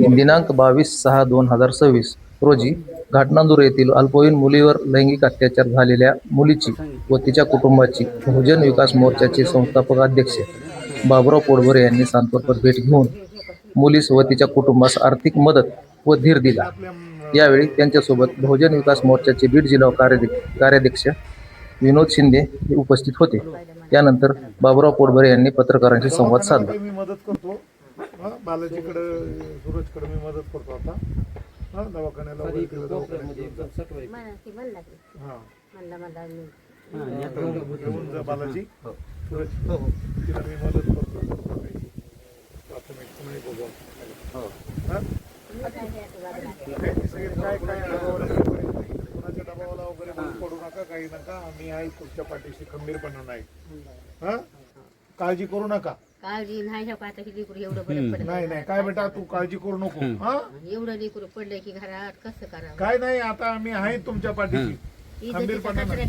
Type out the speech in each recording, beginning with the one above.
दिनांक 22/6/2026 रोजी घाटनांदूर येथील अल्पवयीन मुलीवर लैंगिक अत्याचार झालेल्या मुलीची व तिच्या कुटुंबाची बहुजन विकास मोर्चाचे संस्थापक अध्यक्ष बाबुराव पोटभरे यांनी सांत्वनपर भेट घेऊन मुलीस व तिच्या कुटुंबास आर्थिक मदत व धीर दिला। यावेळी त्यांच्यासोबत बहुजन विकास मोर्चाचे बीड जिल्हा कार्याध्यक्ष विनोद शिंदे हे उपस्थित होते। त्यानंतर बाबुराव पोटभरे यांनी पत्रकारांशी संवाद साधला। मी मदत करतो बालाजीकडे सूरजकडे मी मदत करतो आता दवाखान्याला बालाजी सूरज तिला मी मदत करतो प्राथमिक तुम्ही बघू काय कोणाच्या दबावाला वगैरे पडू नका, काही नका, आम्ही आहे तुमच्या पाठीशी खंबीरपणा नाही। काळजी करू नका। काळजी नाही आता किती एवढं बरं पडलं नाही काय बेटा तू काळजी करू नको। एवढं लेकरू पडलंय की घरात कसं करावं काय नाही, आता आम्ही आहे तुमच्या पाठीशी खंबीरपणा नाही।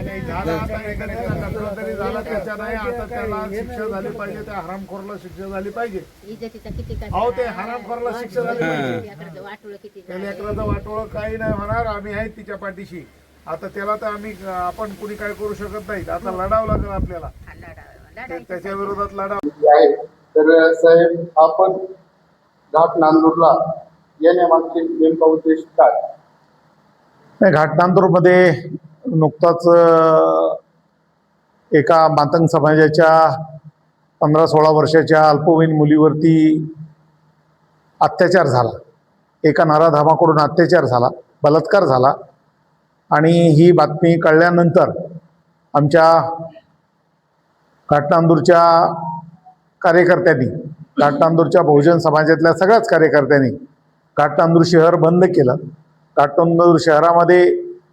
नाही झाला आता एखाद्याला कचरा तरी झाला त्याच्या नाही, आता त्याला शिक्षा झाली पाहिजे, त्या हरामखोरला शिक्षा झाली पाहिजे। इज्जतीचा किती अहो ते हरामखोरला शिक्षा झाली पाहिजे। वाटोळं किती त्या लेकराचं वाटोळं काही नाही होणार, आम्ही आहे तिच्या पाठीशी। आता त्याला तर आम्ही आपण कुणी काय करू शकत नाही, आता लढावं लागेल आपल्याला, त्याच्या विरोधात लढावं आहे। तर साहेब आपण घाटनांदूरला येण्यामागचे नेमका उद्देश काय? घाटनांदूरमध्ये नुकताच एका मातंग समाजाच्या 15-16 वर्षाच्या अल्पवयीन मुलीवरती अत्याचार झाला, एका नराधामाकडून अत्याचार झाला, बलात्कार झाला। आणि ही बातमी कळल्यानंतर आमच्या घाटनांदूरच्या कार्यकर्त्यांनी, घाटनांदूरच्या बहुजन समाजातल्या सगळ्याच कार्यकर्त्यांनी घाटनांदूर शहर बंद केलं। घाटनांदूर शहरामध्ये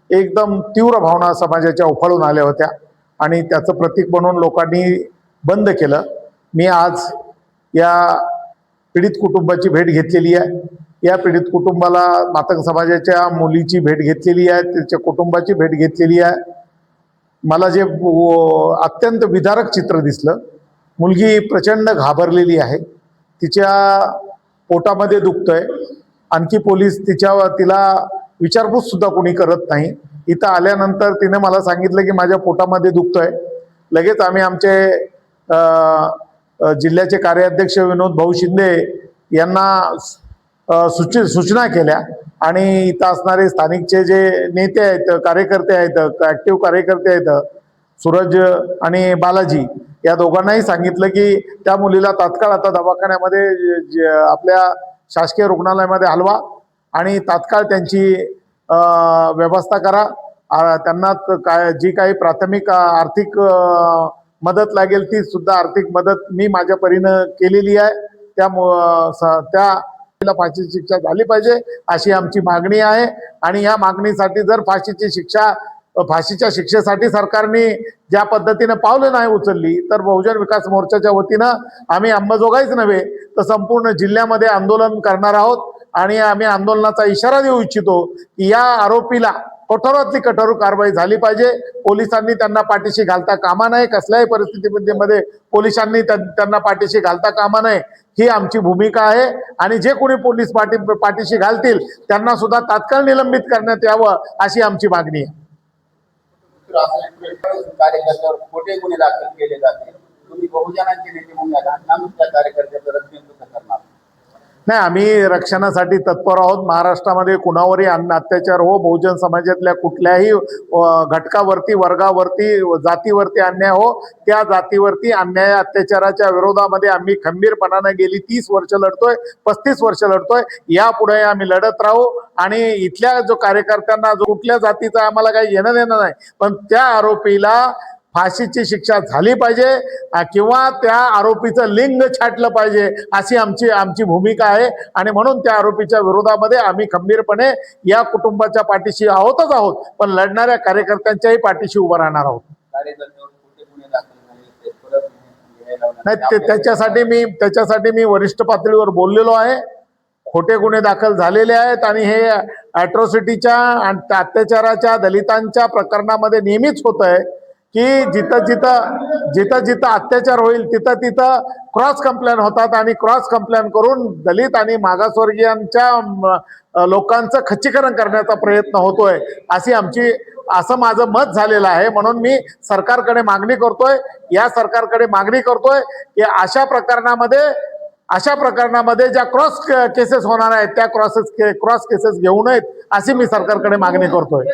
एकदम तीव्र भावना समाजाच्या उफाळून आल्या होत्या आणि त्याचं प्रतीक म्हणून लोकांनी बंद केलं। मी आज या पीडित कुटुंबाची भेट घेतलेली आहे। या पीडित कुटुंबाला मातंग समाजाच्या मुलीची भेट घेतलेली आहे, त्याच्या कुटुंबाची भेट घेतलेली आहे। मला जे अत्यंत विदारक चित्र दिसलं, मुलगी प्रचंड घाबरलेली आहे, तिच्या पोटामध्ये दुखतंय, आणखी पोलीस तिला विचारपूस सुद्धा कोणी करत नाही। इथं आल्यानंतर तिने मला सांगितलं की माझ्या पोटामध्ये दुखतंय। लगेच आम्ही आमचे जिल्ह्याचे कार्याध्यक्ष विनोद भाऊ शिंदे यांना सूचना केल्या आणि इथं असणारे स्थानिकचे जे नेते आहेत, कार्यकर्ते आहेत, ॲक्टिव्ह कार्यकर्ते आहेत, सूरज आणि बालाजी, या दोघांनाही सांगितलं की त्या मुलीला तात्काळ आता दवाखान्यामध्ये आपल्या शासकीय रुग्णालयामध्ये हलवा आणि तात्काळ त्यांची व्यवस्था करा। त्यांना जी काही प्राथमिक आर्थिक मदत लागेल ती सुद्धा आर्थिक मदत मी माझ्या परीनं केलेली आहे। त्या फाशीची शिक्षा झाली पाहिजे अशी आमची मागणी आहे। आणि या मागणीसाठी जर फाशीच्या शिक्षेसाठी सरकारने ज्या पद्धतीने पावलं नाही उचलली तर बहुजन विकास मोर्चाच्या वतीनं आम्ही अंबाजोगाईच नव्हे तर संपूर्ण जिल्ह्यामध्ये आंदोलन करणार आहोत। आणि आम्ही आंदोलनाचा इशारा देऊ इच्छितो की या आरोपीला कठोरातली कठोर कारवाई झाली पाहिजे। पोलिसांनी त्यांना पाठीशी घालता कामा नये, कसल्याही परिस्थितीमध्ये पोलिसांनी त्यांना पाठीशी घालता कामा नये ही आमची भूमिका आहे। आणि जे कोणी पोलीस पाठीशी घालतील त्यांना सुद्धा तात्काळ निलंबित करण्यात यावं अशी आमची मागणी आहे। कार्यकर्त्यावर खोटे गुन्हे दाखल केले जाते, तुम्ही बहुजनांचे नेते म्हणून घाटनांदूरच्या कार्यकर्त्याचं रक्षण कसं करणार? नाही, आम्ही रक्षणासाठी तत्पर आहोत। महाराष्ट्रामध्ये कुणावरही अत्याचार हो, बहुजन समाजातल्या कुठल्याही घटकावरती, वर्गावरती, जातीवरती अन्याय हो, त्या जातीवरती अन्याय अत्याचाराच्या विरोधामध्ये आम्ही खंबीरपणाने गेली 30 वर्ष लढतोय, 35 वर्ष लढतोय, यापुढे आम्ही लढत राहू। आणि इथल्या जो कार्यकर्त्यांना जो कुठल्या जातीचा आम्हाला काही घेणं देणं नाही, पण त्या आरोपीला फाशीची शिक्षा झाली पाहिजे किंवा त्या आरोपीचं लिंग छाटलं पाहिजे अशी आमची भूमिका आहे। आणि म्हणून त्या आरोपीच्या विरोधामध्ये आम्ही खंबीरपणे या कुटुंबाच्या पाठीशी आहोतच आहोत, पण लढणाऱ्या कार्यकर्त्यांच्याही पाठीशी उभं राहणार आहोत। नाही, त्याच्यासाठी मी वरिष्ठ पातळीवर बोललेलो आहे। खोटे गुन्हे दाखल झालेले आहेत आणि हे अॅट्रॉसिटीच्या अत्याचाराच्या दलितांच्या प्रकरणामध्ये नेहमीच होत आहे की जिथं जिथं अत्याचार होईल तिथं क्रॉस कंप्लेन होतात आणि क्रॉस कंप्लेन करून दलित आणि मागासवर्गीयांच्या लोकांचं खच्चीकरण करण्याचा प्रयत्न होतोय असं माझं मत झालेलं आहे. म्हणून मी सरकारकडे मागणी करतोय की अशा प्रकरणामध्ये ज्या क्रॉस केसेस होणार आहेत त्या क्रॉस केसेस घेऊ नयेत अशी मी सरकारकडे मागणी करतोय.